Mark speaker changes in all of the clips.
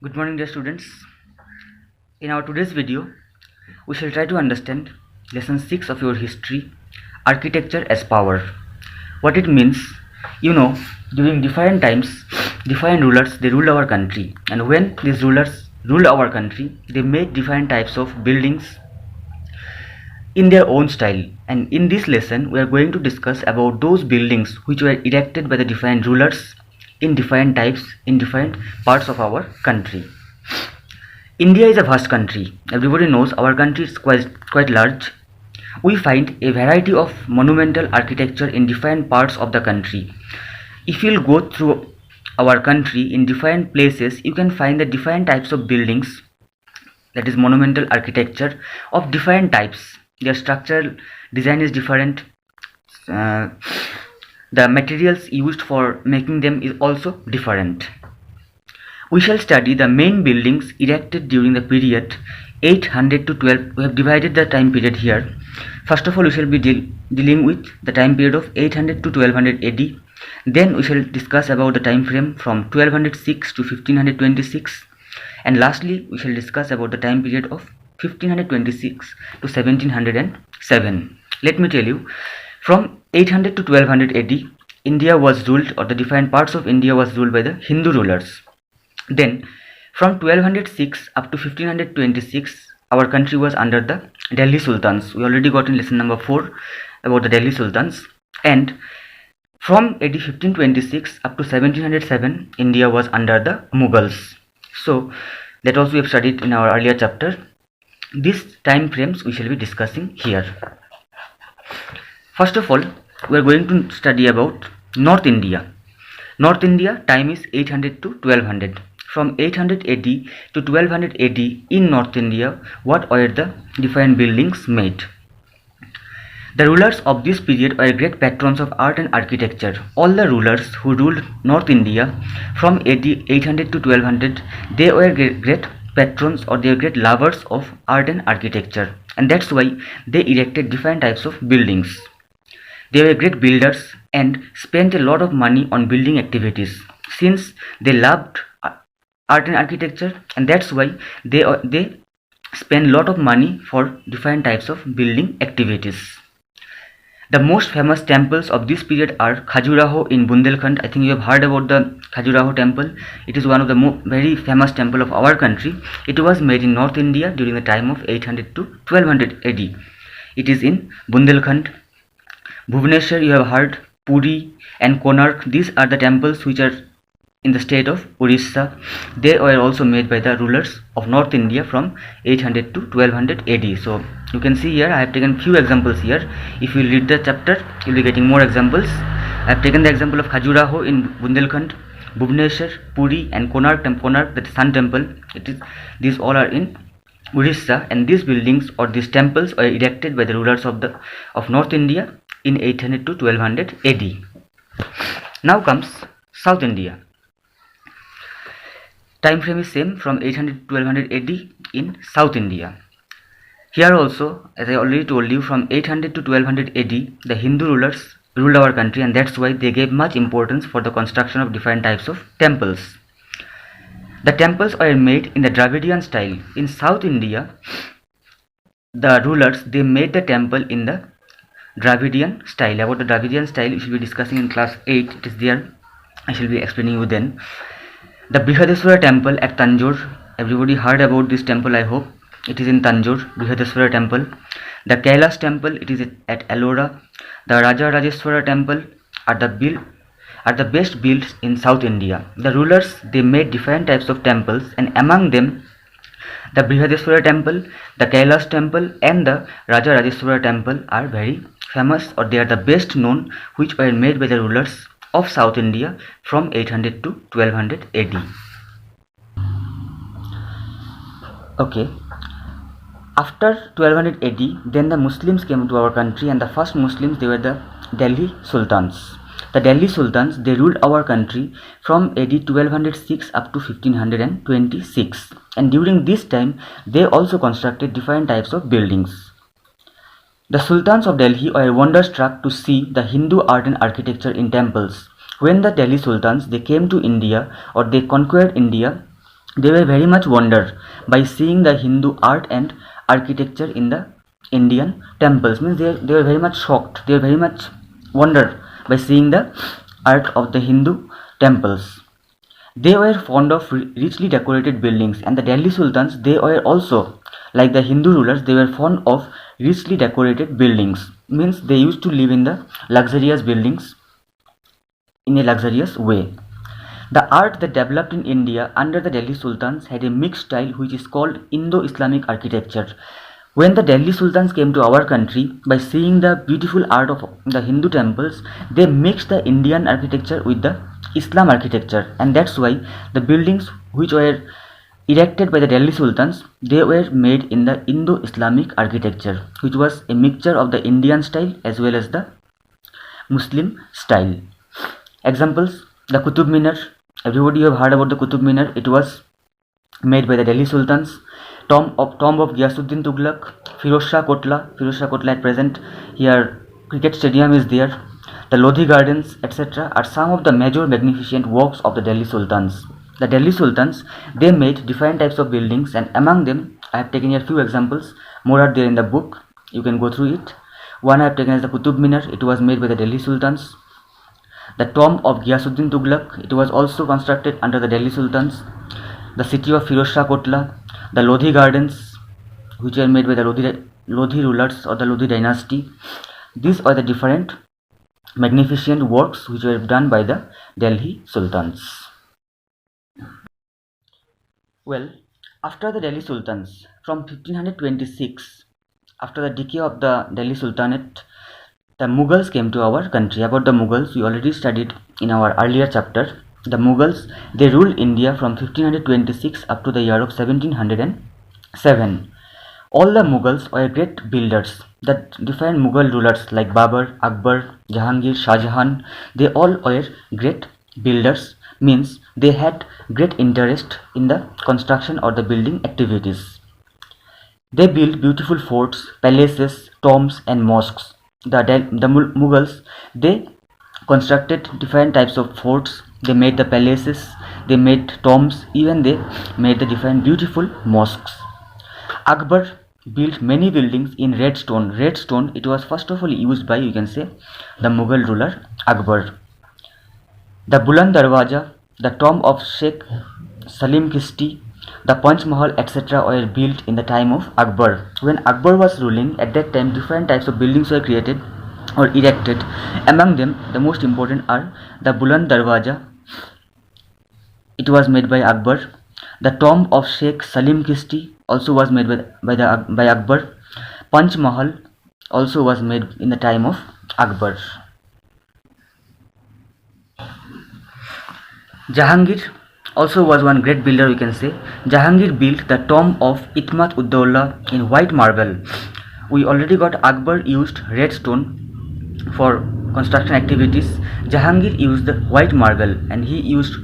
Speaker 1: Good morning, dear students. In our today's video, we shall try to understand lesson 6 of your history, architecture as power. What it means, during different times, different rulers they ruled our country, and when these rulers ruled our country, they made different types of buildings in their own style. And in this lesson, we are going to discuss about those buildings which were erected by the different rulers in different types in different parts of our country. India is a vast country. Everybody knows our country is quite large. We find a variety of monumental architecture in different parts of the country. If you'll go through our country in different places, you can find the different types of buildings, that is monumental architecture of different types. Their structural design is different. The materials used for making them is also different. We shall study the main buildings erected during the period 800 to 12. We have divided the time period here. First of all, we shall be dealing with the time period of 800 to 1200 AD. Then we shall discuss about the time frame from 1206 to 1526. And lastly, we shall discuss about the time period of 1526 to 1707. Let me tell you, from 800 to 1200 AD, India was ruled, or the different parts of India was ruled by the Hindu rulers. Then from 1206 up to 1526, our country was under the Delhi Sultans. We already got in lesson number 4 about the Delhi Sultans. And from AD 1526 up to 1707, India was under the Mughals. So that also we have studied in our earlier chapter. These time frames we shall be discussing here. First of all, we are going to study about North India. North India time is 800 to 1200. From 800 AD to 1200 AD in North India, what were the different buildings made? The rulers of this period were great patrons of art and architecture. All the rulers who ruled North India from AD 800 to 1200, they were great patrons, or they were great lovers of art and architecture, and that's why they erected different types of buildings. They were great builders and spent a lot of money on building activities, since they loved art and architecture, and that's why they spend a lot of money for different types of building activities. The most famous temples of this period are Khajuraho in Bundelkhand. I think you have heard about the Khajuraho temple. It is one of the very famous temple of our country. It was made in North India during the time of 800 to 1200 AD. It is in Bundelkhand. Bhubaneswar, you have heard, Puri and Konark. These are the temples which are in the state of Orissa. They were also made by the rulers of North India from 800 to 1200 AD. So you can see here I have taken few examples here. If you read the chapter, you will be getting more examples. I have taken the example of Khajuraho in Bundelkhand, Bhubaneswar, Puri and Konark, the Sun Temple. These all are in Orissa, and these buildings or these temples were erected by the rulers of North India in 800 to 1200 AD. Now comes South India. Time frame is same, from 800 to 1200 AD in South India. Here also, as I already told you, from 800 to 1200 AD, the Hindu rulers ruled our country, and that's why they gave much importance for the construction of different types of temples. The temples were made in the Dravidian style. In South India, the rulers, they made the temple in the Dravidian style. About the Dravidian style, we shall be discussing in class 8. It is there. I shall be explaining you then. The Brihadeswara temple at Tanjore. Everybody heard about this temple, I hope. It is in Tanjore, Brihadeswara temple. The Kailash temple, it is at Ellora. The Raja Rajeswara temple are the best built in South India. The rulers, they made different types of temples, and among them the Brihadeswara temple, the Kailash temple and the Raja Rajeswara temple are very famous, or they are the best known, which were made by the rulers of South India from 800 to 1200 AD. Okay. After 1200 AD, then the Muslims came to our country, and the first Muslims, they were the Delhi Sultans. The Delhi Sultans, they ruled our country from AD 1206 up to 1526, and during this time they also constructed different types of buildings. The Sultans of Delhi were wonderstruck to see the Hindu art and architecture in temples. When the Delhi Sultans, they came to India, or they conquered India, They were very much wondered by seeing the Hindu art and architecture in the Indian temples. Means they were very much shocked. They were very much wondered by seeing the art of the Hindu temples. They were fond of richly decorated buildings, and the Delhi Sultans, they were also, like the Hindu rulers, they were fond of richly decorated buildings. Means they used to live in the luxurious buildings in a luxurious way. The art that developed in India under the Delhi Sultans had a mixed style which is called Indo-Islamic architecture. When the Delhi Sultans came to our country, by seeing the beautiful art of the Hindu temples, they mixed the Indian architecture with the Islam architecture, and that's why the buildings which were erected by the Delhi Sultans, they were made in the Indo-Islamic architecture, which was a mixture of the Indian style as well as the Muslim style. Examples: the Qutub Minar. Everybody have heard about the Qutub Minar. It was made by the Delhi Sultans. Tomb of Ghiyasuddin Tughlaq, Firoz Shah Kotla at present. Here cricket stadium is there. The Lodhi Gardens, etc. are some of the major magnificent works of the Delhi Sultans. The Delhi Sultans, they made different types of buildings, and among them I have taken a few examples. More are there in the book. You can go through it. One I have taken as the Qutub Minar. It was made by the Delhi Sultans. The tomb of Ghiyasuddin Tughlaq, it was also constructed under the Delhi Sultans. The city of Firoz Shah Kotla, the Lodhi Gardens, which were made by the Lodhi rulers or the Lodhi dynasty. These are the different magnificent works which were done by the Delhi Sultans. Well, after the Delhi Sultans, from 1526, after the decay of the Delhi Sultanate, the Mughals came to our country. About the Mughals, we already studied in our earlier chapter. The Mughals, they ruled India from 1526 up to the year of 1707. All the Mughals were great builders. The different Mughal rulers like Babur, Akbar, Jahangir, Shah Jahan, they all were great builders. Means they had great interest in the construction or the building activities. They built beautiful forts, palaces, tombs and mosques. The Mughals, they constructed different types of forts, they made the palaces, they made tombs, even they made the different beautiful mosques. Akbar built many buildings in red stone. Red stone, it was first of all used by, you can say, the Mughal ruler Akbar. The Buland Darwaja, the tomb of Sheikh Salim Kishti, the Panch Mahal, etc. were built in the time of Akbar. When Akbar was ruling, at that time different types of buildings were created or erected. Among them, the most important are the Buland Darwaja. It was made by Akbar. The tomb of Sheikh Salim Kishti also was made by Akbar. Panch Mahal also was made in the time of Akbar. Jahangir also was one great builder, we can say. Jahangir built the tomb of Itmat Ud-Dawla in white marble. We already got Akbar used red stone for construction activities. Jahangir used the white marble, and he used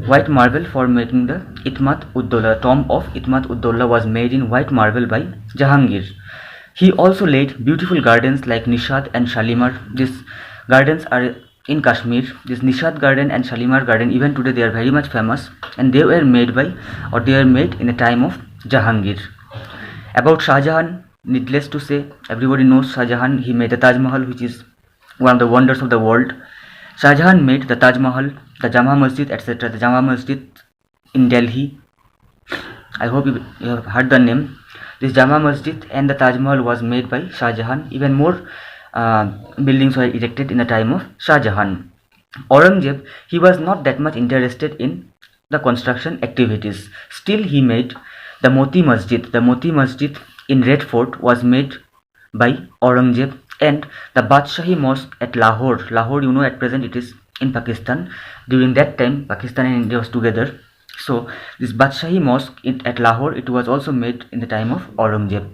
Speaker 1: white marble for making the Itmat Ud-Dawla. Tomb of Itmat Ud-Dawla was made in white marble by Jahangir. He also laid beautiful gardens like Nishad and Shalimar. These gardens are in Kashmir. This Nishad garden and Shalimar garden, even today they are very much famous, and they were made in the time of Jahangir. About Shah Jahan, needless to say, everybody knows Shah Jahan. He made the Taj Mahal, which is one of the wonders of the world. Shah Jahan made the Taj Mahal, the Jama Masjid, etc. The Jama Masjid in Delhi. I hope you have heard the name. This Jama Masjid and the Taj Mahal was made by Shah Jahan. Even more buildings were erected in the time of Shah Jahan. Aurangzeb, he was not that much interested in the construction activities. Still, he made the Moti Masjid. The Moti Masjid in Red Fort was made by Aurangzeb, and the Badshahi Mosque at Lahore. Lahore, you know, at present it is in Pakistan. During that time, Pakistan and India was together. So this Badshahi Mosque at Lahore, it was also made in the time of Aurangzeb.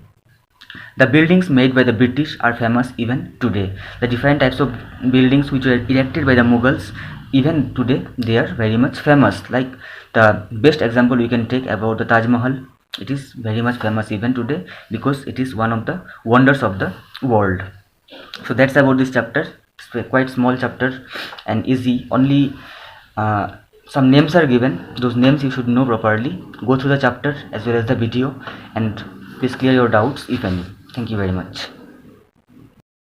Speaker 1: The buildings made by the British are famous even today. The different types of buildings which were erected by the Mughals, even today they are very much famous. Like the best example we can take about the Taj Mahal. It is very much famous even today because it is one of the wonders of the world. So that's about this chapter. It's a quite small chapter and easy. Only some names are given. Those names you should know properly. Go through the chapter as well as the video, and please clear your doubts if any. Thank you very much.